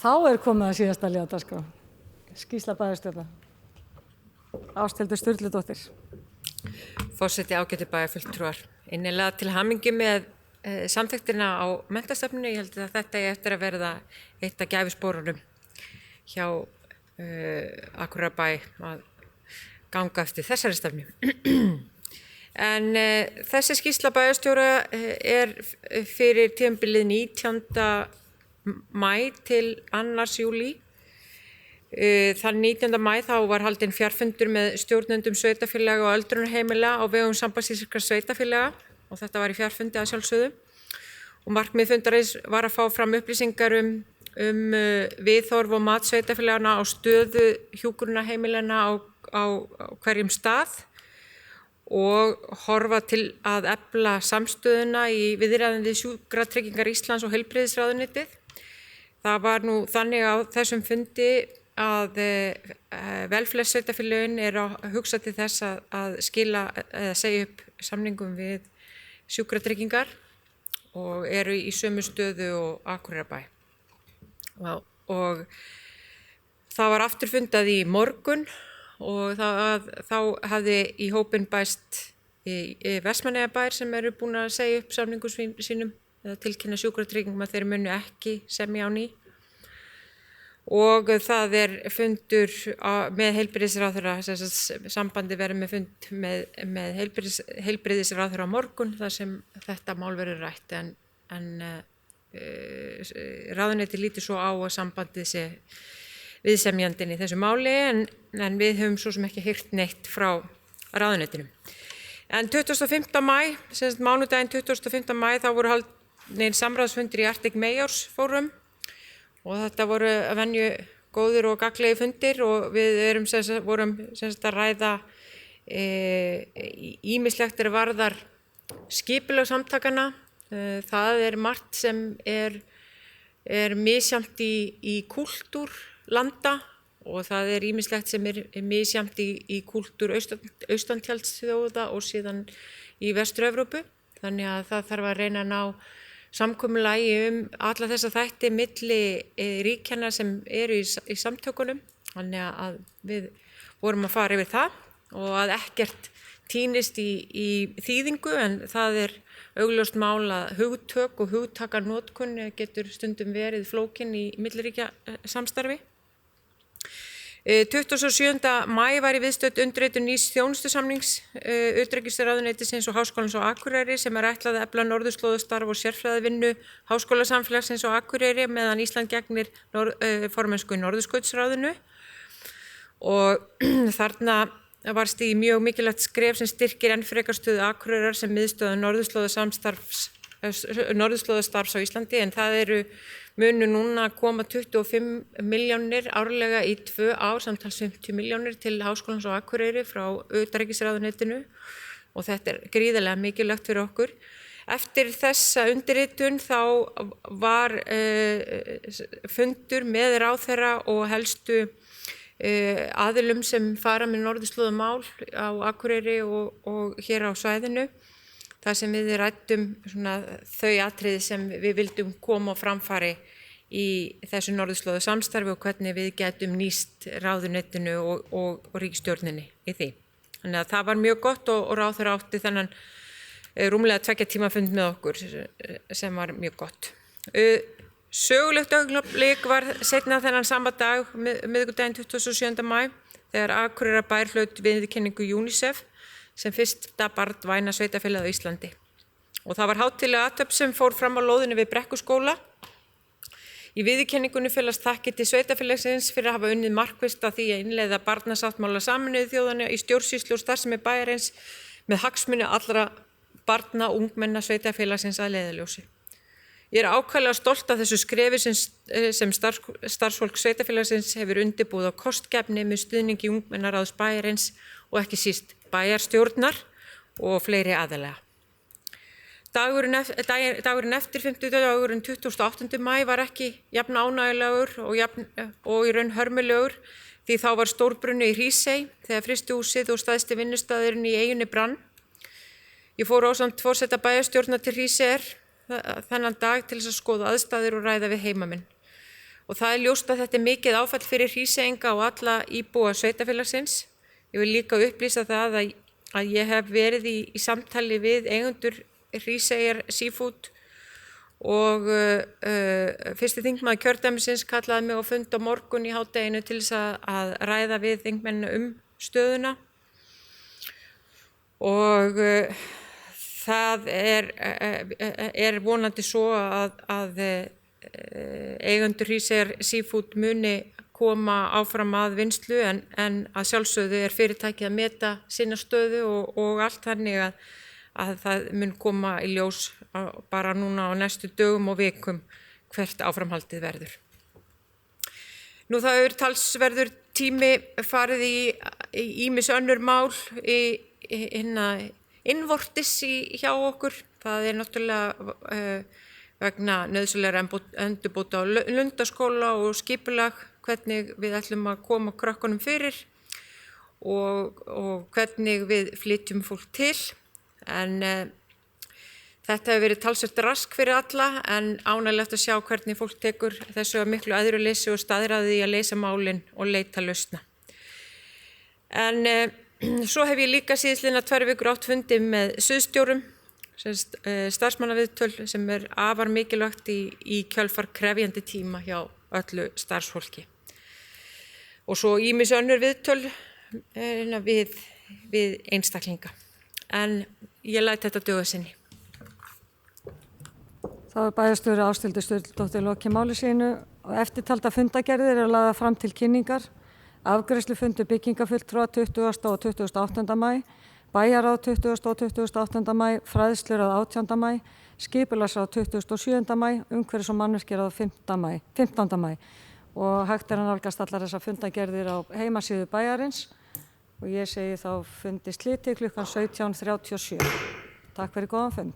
Þá komið að síðasta liða á dagskrá. Skýrsla bæjarstjórnar. Ásthildur Sturludóttir. Forseti, ágætu bæjarfulltrúar. Innilega til hamingju með samþykktina á menntastefnunni. Ég held að þetta eftir að verða eitt af gæfusporunum hjá Akureyrarbæ að ganga eftir þessari stefnu. En þessi skýrsla bæjarstjóra fyrir tímabilið 19. maí til 2. júlí. Þann 19. maí þá var haldinn fjarfundur með stjórnendum sveitarfélaga og öldrunarheimila á vegum Sambands íslenskra sveitarfélaga og þetta var í fjarfundi að sjálfsögðu. Og markmið fundarins var að fá fram upplýsingar um viðhorf og mat sveitarfélagana á stöðu hjúkrunarheimilana á hverjum stað og horfa til að efla samstöðuna í viðræðum við Sjúkratryggingar Íslands og Heilbrigðisráðuneytið. Það var nú þannig á þessum fundi að velflest sveitarfélögin að hugsa til þess að skila eða segja upp samningum við Sjúkratryggingar og eru í sömu stöðu og Akureyrarbæ. Og það var aftur fundað í morgun og þá hafði í hópinn bæst Vestmannaeyjabær sem eru búin að segja upp samningum sínum eða tilkynna Sjúkratryggingum að þeir munu ekki semja á ný. Og það fundur með heilbrigðisráðherra, sambandi verður með fund með heilbrigðisráðherra á morgun þar sem þetta mál verður rætt en ráðuneytið lítur svo á að sambandið sé viðsemjandinn í þessu máli en við höfum svo sem ekki heyrt neitt frá ráðuneytinu. En 25. maí, mánudaginn 25. maí, þá voru haldnir samráðsfundir í Arctic Mayors Forum og þetta voru að venju góðir og gagnlegir fundir og við vorum að ræða ýmislegt varðar skipulag samtakana. Það margt sem misjafnt í kúltúr landa og það ýmislegt sem misjafnt í kúltúr austantjaldsþjóða og síðan í Vestur-Evrópu. Þannig að það þarf að reyna að ná samkomulagi alla þessa þætti milli ríkjanna sem eru í samtökunum. Þannig að við vorum að fara yfir það og að ekkert týnist í þýðingu en það augljóst mál að hugtök og hugtakanotkun getur stundum verið flókin í milliríkja samstarfi. 27. maí var í viðstödd undirritun nýs þjónustusamnings utanríkisráðuneytisins og Háskólans á Akureyri sem ætlað að efla norðurslóðastarf og sérfræðivinnu háskólasamfélagsins á Akureyri meðan Ísland gegnir formennsku í Norðurskautsráðinu. Og þarna var stigið mjög mikilvægt skref sem styrkir enn frekar stöðu Akureyrar sem miðstöð norðurslóðastarfs á Íslandi en það munu núna koma 25 milljónir árlega í 2 ár, samtals 50 milljónir til Háskólans á Akureyri frá utanríkisráðuneytinu og þetta gríðarlega mikilvægt fyrir okkur. Eftir þessa undirritun þá var fundur með ráðherra og helstu aðilum sem fara með norðurslóðamál á Akureyri og hér á svæðinu. Það sem við ræddum þau atriði sem við vildum koma á framfæri í þessu norðurslóða samstarfi og hvernig við getum nýst ráðuneytinu og ríkisstjórninni í því. Þannig að það var mjög gott og ráðherra átti þennan rúmlega 2 tíma fund með okkur sem var mjög gott. Sögulegt augnablik var seinna þennan sama dag, miðvikudaginn 27. maí, þegar Akureyrarbær hlaut viðurkenningu UNICEF sem fyrsta barnvæna sveitarfélag á Íslandi. Og það var hátíðleg athöfn sem fór fram á lóðinu við Brekkuskóla. Í viðurkenningunni felast þakkir til sveitarfélagsins fyrir að hafa unnið markvisst að því að innleiða barnasáttmála Sameinuðu þjóðanna í stjórnsýslu og starfsemi bæjarins með hagsmuni allra barna og ungmenna sveitarfélagsins að leiðarljósi. Ég ákaflega stolt af þessu skrefi sem starfsfólk sveitarfélagsins hefur undirbúið á kostgæfni með stuðningi ungmennaráðs bæjarins og ekki síst bæjarstjórnar og fleiri aðilega. Dagurinn eftir 50. dagurinn 28. maí var ekki jafn ánægjulegur og í raun hörmulegur því þá var stórbruni í Hrísey þegar frystihúsið og stærsti vinnustaðurinn í eyjunni brann. Ég fór ásamt forseta bæjarstjórnar til Hríseyjar þennan dag til þess að skoða aðstæður og ræða við heimamenn. og það ljóst að þetta mikið áfall fyrir Hríseyinga og alla íbúa sveitarfélagsins. Ég vil líka upplýsa það að ég hef verið í samtali við eigendur Hríseyjar Seafood og fyrsti þingmaður kjördæmisins kallaði mig á fund á morgun í hádeginu til þess að ræða við þingmennina stöðuna. Og það vonandi svo að eigendur Hríseyjar Seafood muni koma áfram að vinnslu en að sjálfsögðu fyrirtækið að meta sína stöðu og allt þannig að það mun koma í ljós bara núna á næstu dögum og vikum hvert áframhaldið verður. Nú það hefur talsverður tími farið í ýmis önnur mál innvortis hjá okkur. Það náttúrulega vegna nauðsynlegra endurbóta á Lundaskóla og skipulag, hvernig við ætlum að koma krökkunum fyrir og hvernig við flytjum fólk til. En þetta hefur verið talsvert rask fyrir alla en ánægjulegt að sjá hvernig fólk tekur þessu að miklu æðruleysi og staðráði í að leysa málin og leita lausna. En svo hef ég líka síðastliðna 2 vikur átt fundi með sviðsstjórum, starfsmannaviðtöl sem afar mikilvægt í kjölfar krefjandi tíma hjá öllu starfsfólki. Og svo ýmis önnur viðtöl við einstaklinga. En ég læt þetta duga sinni. Þá bæjarstjóri Ásthildur Sturludóttir lokið máli sínu og eftirtalda fundagerðir lagðar fram til kynningar. Afgreiðslufundur byggingafulltrúa 20. og 28. maí, bæjarráð 20. og 28. maí, fræðsluráð 18. maí, skipulagsráð 27. maí, umhverfis- og mannvirkjaráð 15. maí. Og hægt að nálgast allar þessar fundagerðir á heimasíðu bæjarins og ég segi þá fundi slitið klukkan 17:37. Takk fyrir góðan fund.